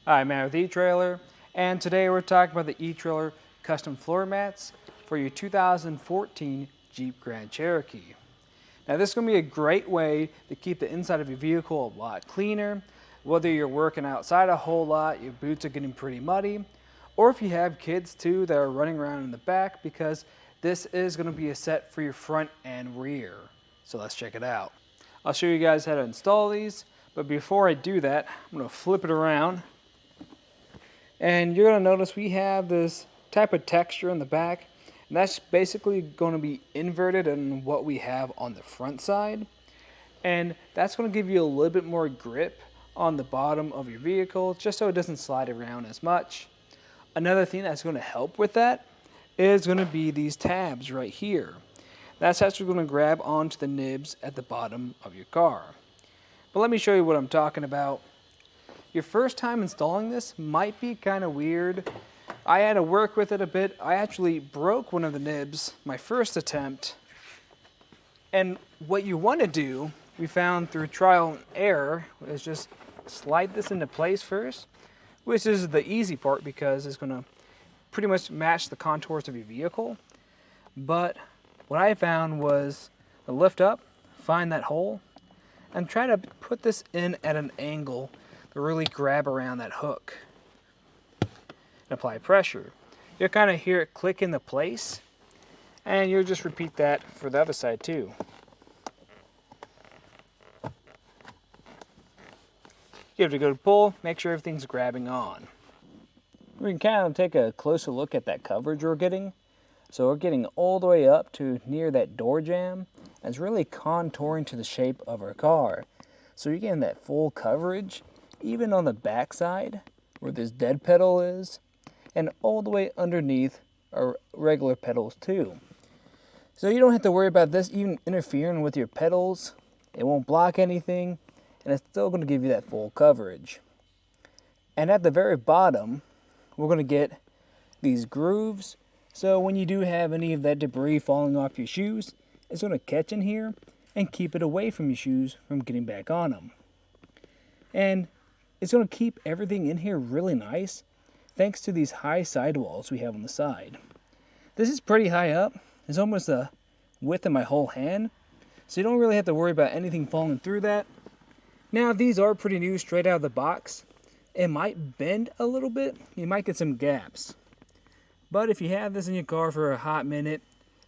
Hi, Matt with Etrailer, and today we're talking about the Etrailer custom floor mats for your 2014 Jeep Grand Cherokee. Now this is going to be a great way to keep the inside of your vehicle a lot cleaner, whether you're working outside a whole lot, your boots are getting pretty muddy, or if you have kids too that are running around in the back, because this is going to be a set for your front and rear. So let's check it out. I'll show you guys how to install these, but before I do that, I'm going to flip it around. And you're going to notice we have this type of texture in the back, and that's basically going to be inverted in what we have on the front side. And that's going to give you a little bit more grip on the bottom of your vehicle, just so it doesn't slide around as much. Another thing that's going to help with that is going to be these tabs right here. That's actually going to grab onto the nibs at the bottom of your car. But let me show you what I'm talking about. Your first time installing this might be kind of weird. I had to work with it a bit. I actually broke one of the nibs my first attempt. And what you want to do, we found through trial and error, is just slide this into place first, which is the easy part because it's going to pretty much match the contours of your vehicle. But what I found was to lift up, find that hole, and try to put this in at an angle to really grab around that hook and apply pressure. You'll kind of hear it click into place, and you'll just repeat that for the other side too. Give it a good pull, make sure everything's grabbing on. We can kind of take a closer look at that coverage we're getting. So we're getting all the way up to near that door jamb, and it's really contouring to the shape of our car. So you're getting that full coverage, even on the back side where this dead pedal is, and all the way underneath our regular pedals too. So you don't have to worry about this even interfering with your pedals. It won't block anything, and it's still going to give you that full coverage. And at the very bottom, we're going to get these grooves. So when you do have any of that debris falling off your shoes, it's going to catch in here and keep it away from your shoes from getting back on them. And it's going to keep everything in here really nice thanks to these high sidewalls we have on the side. This is pretty high up. It's almost the width of my whole hand, so you don't really have to worry about anything falling through that. Now, these are pretty new straight out of the box. It might bend a little bit. You might get some gaps. But if you have this in your car for a hot minute,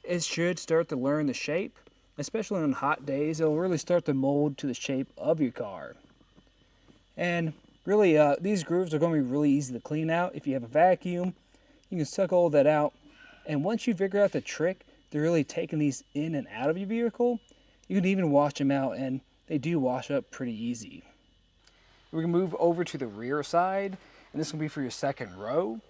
it should start to learn the shape. Especially on hot days, it'll really start to mold to the shape of your car. And really, these grooves are going to be really easy to clean out. If you have a vacuum, you can suck all that out. And once you figure out the trick to really taking these in and out of your vehicle, you can even wash them out, and they do wash up pretty easy. We can move over to the rear side, and this will be for your second row.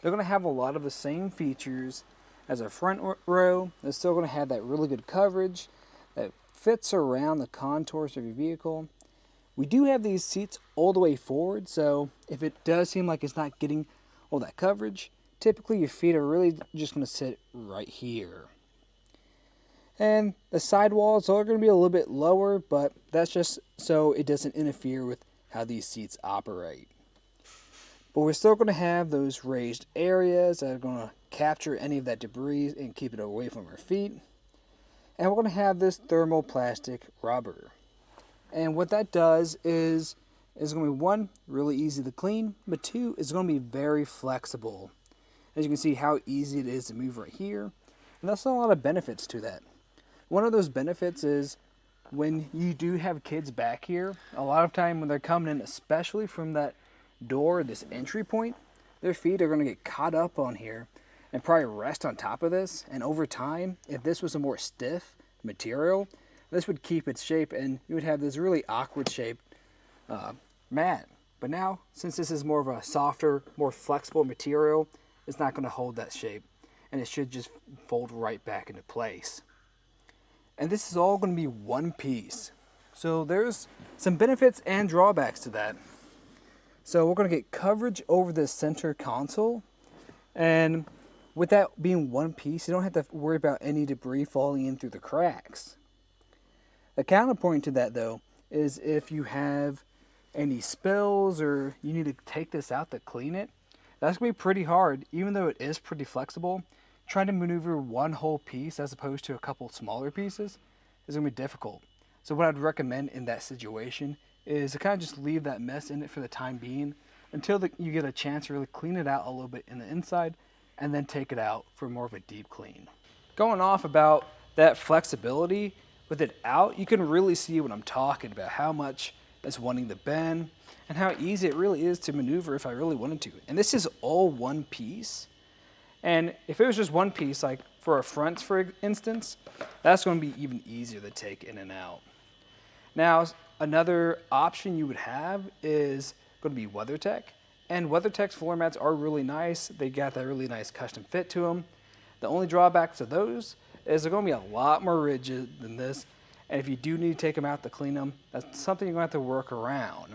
They're going to have a lot of the same features as our front row. They're still going to have that really good coverage that fits around the contours of your vehicle. We do have these seats all the way forward, so if it does seem like it's not getting all that coverage, typically your feet are really just going to sit right here. And the sidewalls are going to be a little bit lower, but that's just so it doesn't interfere with how these seats operate. But we're still going to have those raised areas that are going to capture any of that debris and keep it away from our feet. And we're going to have this thermoplastic rubber. And what that does is going to be, one, really easy to clean, but two, it's going to be very flexible. As you can see how easy it is to move right here. And that's a lot of benefits to that. One of those benefits is when you do have kids back here, a lot of time when they're coming in, especially from that door, this entry point, their feet are going to get caught up on here and probably rest on top of this. And over time, if this was a more stiff material, this would keep its shape and you would have this really awkward shaped mat. But now, since this is more of a softer, more flexible material, it's not going to hold that shape, and it should just fold right back into place. And this is all going to be one piece. So there's some benefits and drawbacks to that. So we're going to get coverage over the center console, and with that being one piece, you don't have to worry about any debris falling in through the cracks. The counterpoint to that, though, is if you have any spills or you need to take this out to clean it, that's going to be pretty hard. Even though it is pretty flexible, trying to maneuver one whole piece as opposed to a couple smaller pieces is going to be difficult. So what I'd recommend in that situation is to kind of just leave that mess in it for the time being until you get a chance to really clean it out a little bit in the inside, and then take it out for more of a deep clean. Going off about that flexibility, with it out, you can really see what I'm talking about, how much it's wanting to bend and how easy it really is to maneuver if I really wanted to. And this is all one piece. And if it was just one piece, like for a front, for instance, that's going to be even easier to take in and out. Now, another option you would have is going to be WeatherTech. And WeatherTech's floor mats are really nice. They got that really nice custom fit to them. The only drawbacks to those is they're going to be a lot more rigid than this. And if you do need to take them out to clean them, that's something you're going to have to work around.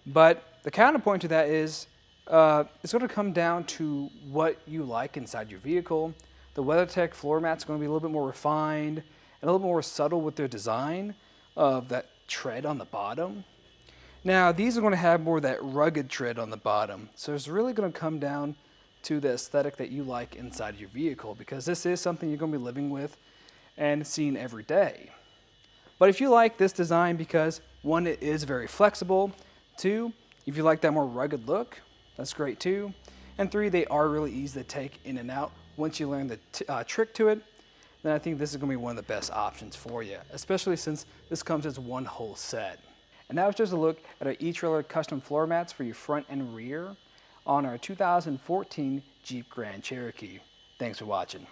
But the counterpoint to that is it's going to come down to what you like inside your vehicle. The WeatherTech floor mat's going to be a little bit more refined and a little more subtle with their design of that tread on the bottom. Now, these are going to have more of that rugged tread on the bottom. So it's really going to come down to the aesthetic that you like inside your vehicle, because this is something you're going to be living with and seeing every day. But if you like this design because, one, it is very flexible, two, if you like that more rugged look, that's great too, and three, they are really easy to take in and out. Once you learn the trick to it, then I think this is going to be one of the best options for you, especially since this comes as one whole set. And that was just a look at our Etrailer custom floor mats for your front and rear on our 2014 Jeep Grand Cherokee. Thanks for watching.